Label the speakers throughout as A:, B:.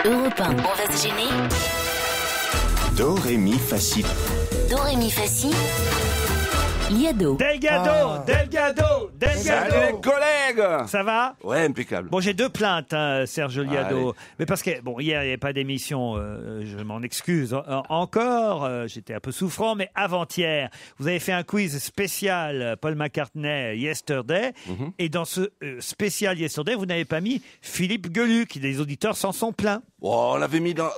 A: Europe 1, on va se gêner.
B: Do, ré, mi, fa, si.
A: Do, ré, mi, fa, si. Liado.
C: Delgado.
D: Salut les collègues.
C: Ça va?
D: Ouais, impeccable.
C: Bon, j'ai deux plaintes, Serge Liado.
D: Allez.
C: Mais parce que, hier, il n'y avait pas d'émission, je m'en excuse encore, j'étais un peu souffrant, mais avant-hier, vous avez fait un quiz spécial Paul McCartney Yesterday, et dans ce spécial Yesterday, vous n'avez pas mis Philippe Gueluc, les auditeurs s'en sont plaints.
D: Oh, on l'avait mis dans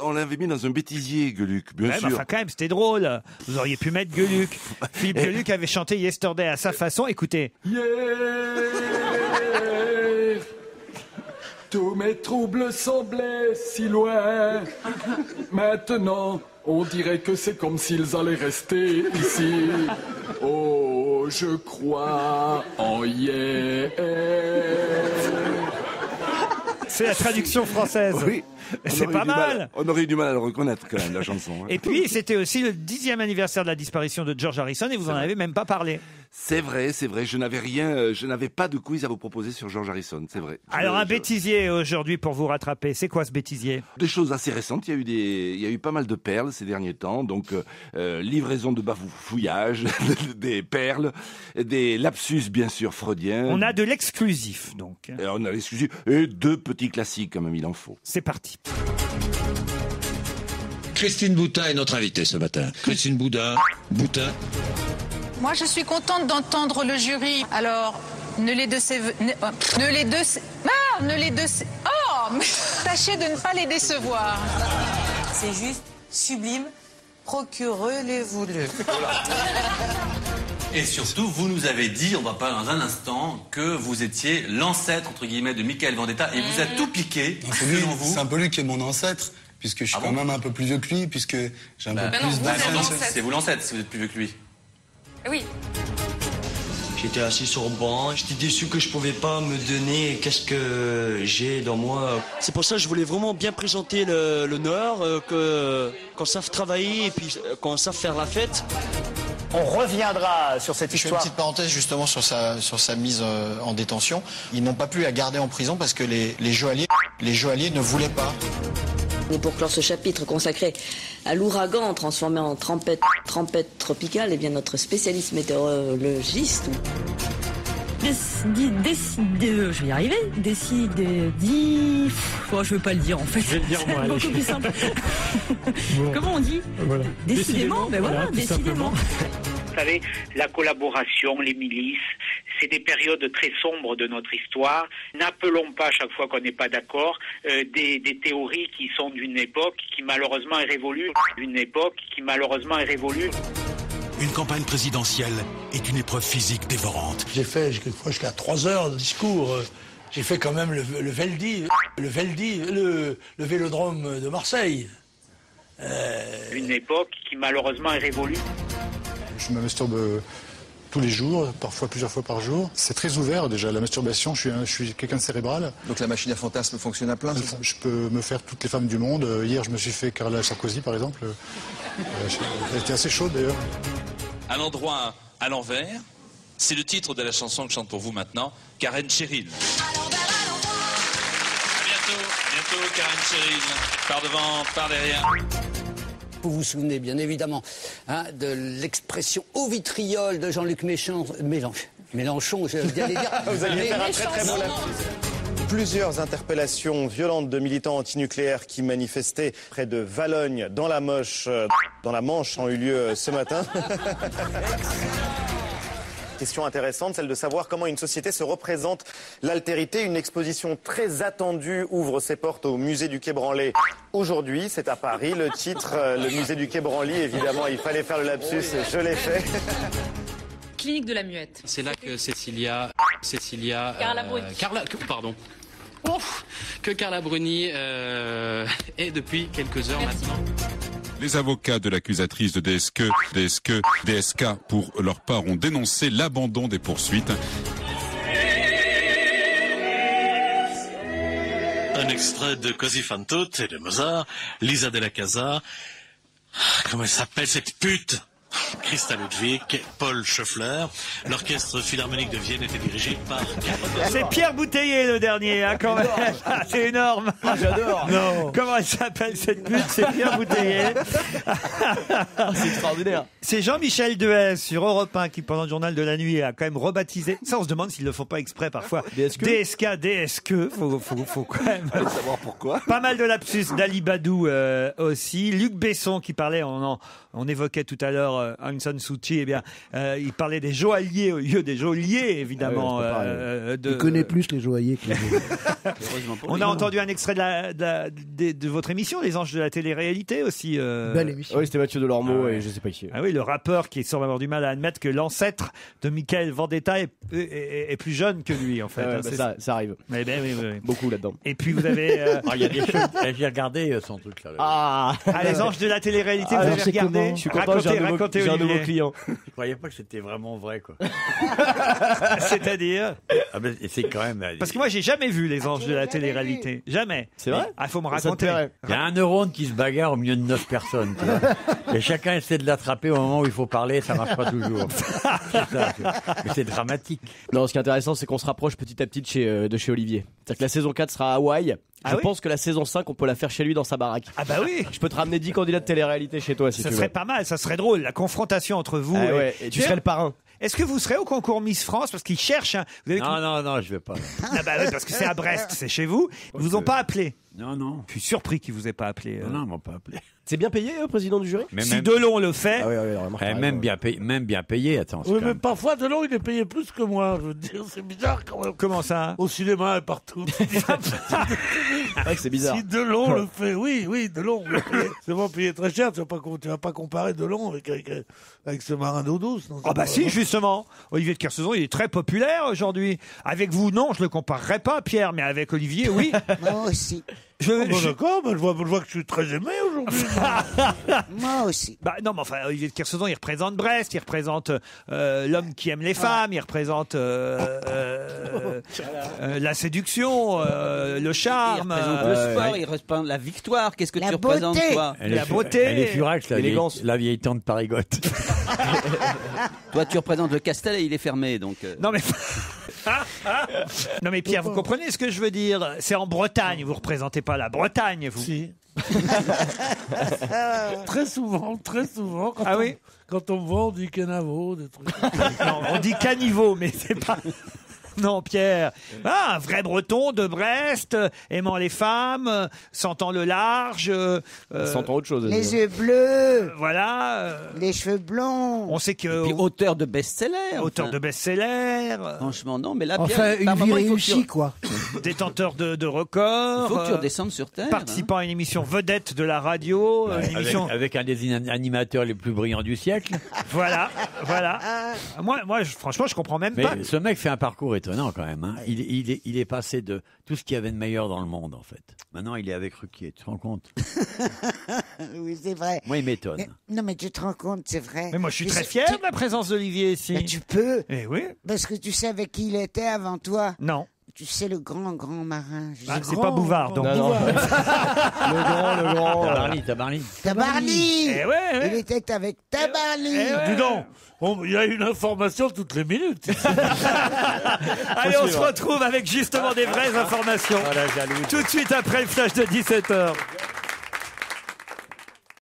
D: un bêtisier, Gueluc, bien
C: Ouais,
D: sûr.
C: mais enfin, quand même, c'était drôle. Vous auriez pu mettre Gueluc. Philippe Gueluc avait chanté Yesterday à sa façon. Écoutez.
E: Yeah. Tous mes troubles semblaient si loin. Maintenant, on dirait que c'est comme s'ils allaient rester ici. Oh, je crois en yeah.
C: C'est la traduction française.
D: Oui.
C: C'est pas mal.
D: On aurait eu du mal à le reconnaître quand même, la chanson. Hein.
C: Et puis, c'était aussi le 10e anniversaire de la disparition de George Harrison et vous en avez même pas parlé.
D: C'est vrai. Je n'avais pas de quiz à vous proposer sur George Harrison, c'est vrai.
C: Alors, un bêtisier aujourd'hui pour vous rattraper. C'est quoi ce bêtisier?
D: Des choses assez récentes. Il y a eu pas mal de perles ces derniers temps. Donc, livraison de bafouillage, des perles, des lapsus, bien sûr, freudiens.
C: On a de l'exclusif, donc.
D: Et on a l'exclusif. Et deux petits classiques, quand même, il en faut.
C: C'est parti.
F: Christine Boutin est notre invitée ce matin. Christine Boutin.
G: Moi, je suis contente d'entendre le jury. Alors, tâchez de ne pas les décevoir.
H: C'est juste sublime. Procurez-les-vous-le.
I: Et surtout, vous nous avez dit, on va pas dans un instant, que vous étiez l'ancêtre, entre guillemets, de Michael Vendetta, et vous a tout piqué, selon vous.
J: C'est un peu lui qui est mon ancêtre, puisque je suis quand même un peu plus vieux que lui, puisque j'ai un peu plus
I: d'âge. C'est vous l'ancêtre, si vous êtes plus vieux que lui.
G: Oui.
K: J'étais assis sur le banc, j'étais déçu que je pouvais pas me donner qu'est-ce que j'ai dans moi. C'est pour ça que je voulais vraiment bien présenter le Nord, qu'on savent travailler et puis qu'on savent faire la fête.
L: On reviendra sur cette histoire.
M: Je fais une petite parenthèse justement sur sa mise en détention. Ils n'ont pas pu la garder en prison parce que les joailliers ne voulaient pas.
N: Et pour clore ce chapitre consacré à l'ouragan transformé en tempête tropicale, eh bien notre spécialiste météorologiste...
O: je vais y arriver. Je veux pas le dire en fait.
C: Je vais le dire moi.
O: Beaucoup plus simple. Bon. Comment on dit?
C: Voilà.
O: Décidément. Ben voilà, décidément.
P: Vous savez, la collaboration, les milices, c'est des périodes très sombres de notre histoire. N'appelons pas, chaque fois qu'on n'est pas d'accord, des théories qui sont d'une époque qui malheureusement est révolue.
Q: Une campagne présidentielle est une épreuve physique dévorante.
R: J'ai fait quelquefois jusqu'à 3 heures de discours. J'ai fait quand même le vélodrome de Marseille.
P: Une époque qui malheureusement est révolue.
S: Je me masturbe tous les jours, parfois plusieurs fois par jour. C'est très ouvert déjà, la masturbation, je suis quelqu'un de cérébral.
M: Donc la machine à fantasme fonctionne à plein, c'est ça?
S: Je peux me faire toutes les femmes du monde. Hier, je me suis fait Carla Sarkozy, par exemple. Elle était assez chaude d'ailleurs.
T: À l'endroit à l'envers, c'est le titre de la chanson que chante pour vous maintenant, Karen Cheryl. À bientôt Karen Cheryl. Par devant, par derrière.
F: Vous vous souvenez bien évidemment de l'expression au vitriol de Jean-Luc Mélenchon, je viens de dire.
L: Vous alliez faire un très bon lapsus. Plusieurs interpellations violentes de militants antinucléaires qui manifestaient près de Valognes dans la Manche ont eu lieu ce matin. Question intéressante, celle de savoir comment une société se représente l'altérité. Une exposition très attendue ouvre ses portes au musée du Quai Branly. Aujourd'hui, c'est à Paris. Le titre, le musée du Quai Branly, évidemment, il fallait faire le lapsus, je l'ai fait.
O: Clinique de la Muette.
I: C'est là que Cécilia...
O: Carla Bruni.
I: Que Carla Bruni est depuis quelques heures maintenant.
N: Les avocats de l'accusatrice de DSK, pour leur part, ont dénoncé l'abandon des poursuites.
Q: Un extrait de Così fan tutte de Mozart, Lisa de la Casa. Comment elle s'appelle cette pute? Christa Ludwig, Paul Schöffler. L'orchestre philharmonique de Vienne était dirigé par...
C: C'est Pierre Bouteiller le dernier, hein, quand même. C'est énorme.
U: J'adore.
C: Non. Comment elle s'appelle cette pute? C'est Pierre Bouteiller.
U: C'est extraordinaire.
C: C'est Jean-Michel Dehaes sur Europe 1 qui, pendant le journal de la nuit, a quand même rebaptisé. Ça, on se demande s'ils le font pas exprès parfois. DSK, DSK. Faut quand même
D: savoir pourquoi.
C: Pas mal de lapsus d'Ali Badou aussi. Luc Besson qui parlait, on évoquait tout à l'heure Aung San Suu Kyi. Eh bien, il parlait des joailliers au lieu des geôliers, évidemment.
U: Il connaît plus les joailliers que les geôliers.
C: On a entendu un extrait de votre émission, Les Anges de la télé-réalité aussi.
U: Belle émission. Oui, c'était Mathieu Delormeau et je sais pas qui.
C: Ah oui, le rappeur qui semble avoir du mal à admettre que l'ancêtre de Michael Vendetta est plus jeune que lui, en fait.
U: Ça arrive.
C: Oui.
U: Beaucoup là-dedans.
C: Et puis vous avez...
V: Il y a des choses... J'ai regardé son truc là.
C: Les Anges de la télé-réalité, vous avez regardé?
U: Je suis content, j'ai un nouveau client.
V: Je croyais pas que c'était vraiment vrai, quoi.
C: C'est-à-dire
V: c'est quand même...
C: Parce que moi, j'ai jamais vu Les Anges de la télé-réalité. Jamais.
U: C'est vrai?
C: Il faut me raconter.
V: Il y a un neurone qui se bagarre au milieu de 9 personnes. Tu vois. Et chacun essaie de l'attraper au moment où il faut parler, ça marche pas toujours. Mais c'est dramatique.
U: Non, ce qui est intéressant, c'est qu'on se rapproche petit à petit de chez Olivier. C'est-à-dire que la saison 4 sera à Hawaï. Je pense que la saison 5, on peut la faire chez lui dans sa baraque.
C: Ah bah oui.
U: Je peux te ramener 10 candidats de télé-réalité chez toi si tu veux.
C: Ça serait pas mal, ça serait drôle, la confrontation entre vous.
U: Et tu serais le parrain.
C: Est-ce que vous serez au concours Miss France? Parce qu'ils cherchent...
V: Non, je vais pas.
C: Ah bah oui, parce que c'est à Brest, c'est chez vous. Ils vous ont pas appelé?
V: Non.
C: Je suis surpris qu'ils vous aient pas appelé.
V: Non, ils m'ont pas appelé.
U: C'est bien payé, président du jury?
C: Si Delon le fait...
V: Même bien payé, attends.
R: Oui, mais parfois, Delon, il est payé plus que moi. Je veux dire, c'est bizarre quand même.
C: Comment ça?
R: Au cinéma et partout.
U: C'est vrai que c'est bizarre.
R: Si Delon le fait, oui, Delon le fait. C'est pas payé très cher. Tu vas pas comparer Delon avec ce marin d'eau douce. Non,
C: bah si, justement. Olivier de Kersauzon, il est très populaire aujourd'hui. Avec vous, non, je le comparerai pas, Pierre, mais avec Olivier, oui.
W: Moi aussi.
R: D'accord, je vois que je suis très aimé aujourd'hui.
W: Moi aussi.
C: Bah non, mais enfin, Olivier de Kersauzon, il représente Brest, il représente l'homme qui aime les femmes, il représente la séduction, le charme.
U: Il représente le sport, il représente la victoire. Qu'est-ce que tu représentes, toi?
C: La beauté.
V: Elle est furax, la vieille tante Parigotte.
U: Toi, tu représentes le Castel et il est fermé, donc...
C: Non, mais... Non mais Pierre, vous comprenez ce que je veux dire? C'est en Bretagne, vous représentez pas la Bretagne, vous.
R: Si. Très souvent, quand on me voit, on dit Kenavo, des trucs.
C: Non, on dit caniveau, mais c'est pas... Non, Pierre. Un vrai breton de Brest, aimant les femmes, sentant le large.
U: Sentant autre chose.
W: Les yeux bleus.
C: Voilà.
W: Les cheveux blonds.
C: On sait que...
U: Et puis auteur de best-seller.
C: Auteur de best-seller.
U: Franchement, non, mais là,
W: Pierre, une vie réussie, quoi.
C: Détenteur de records.
U: Il faut que tu redescendes sur Terre.
C: Participant à une émission vedette de la radio.
V: Avec un des animateurs les plus brillants du siècle.
C: Voilà. Moi, franchement, je comprends même pas.
V: Mais ce mec fait un parcours étonnant quand même. Hein. Il est passé de tout ce qu'il y avait de meilleur dans le monde, en fait. Maintenant, il est avec Ruquier, tu te rends compte?
W: Oui, c'est vrai.
V: Moi, il m'étonne.
W: Non, mais tu te rends compte, c'est vrai.
C: Mais moi, je suis très fier de la présence d'Olivier ici.
W: Mais tu peux.
C: Eh oui.
W: Parce que tu sais avec qui il était avant toi.
C: Non.
W: Tu sais, le grand marin.
C: C'est pas Bouvard, donc.
U: Non. Le grand.
W: Tabarly.
C: Eh ouais.
W: Il était avec Tabarly.
R: Dis donc, il y a une information toutes les minutes.
C: Allez, on se retrouve avec justement des vraies informations. Tout de suite après le flash de 17h.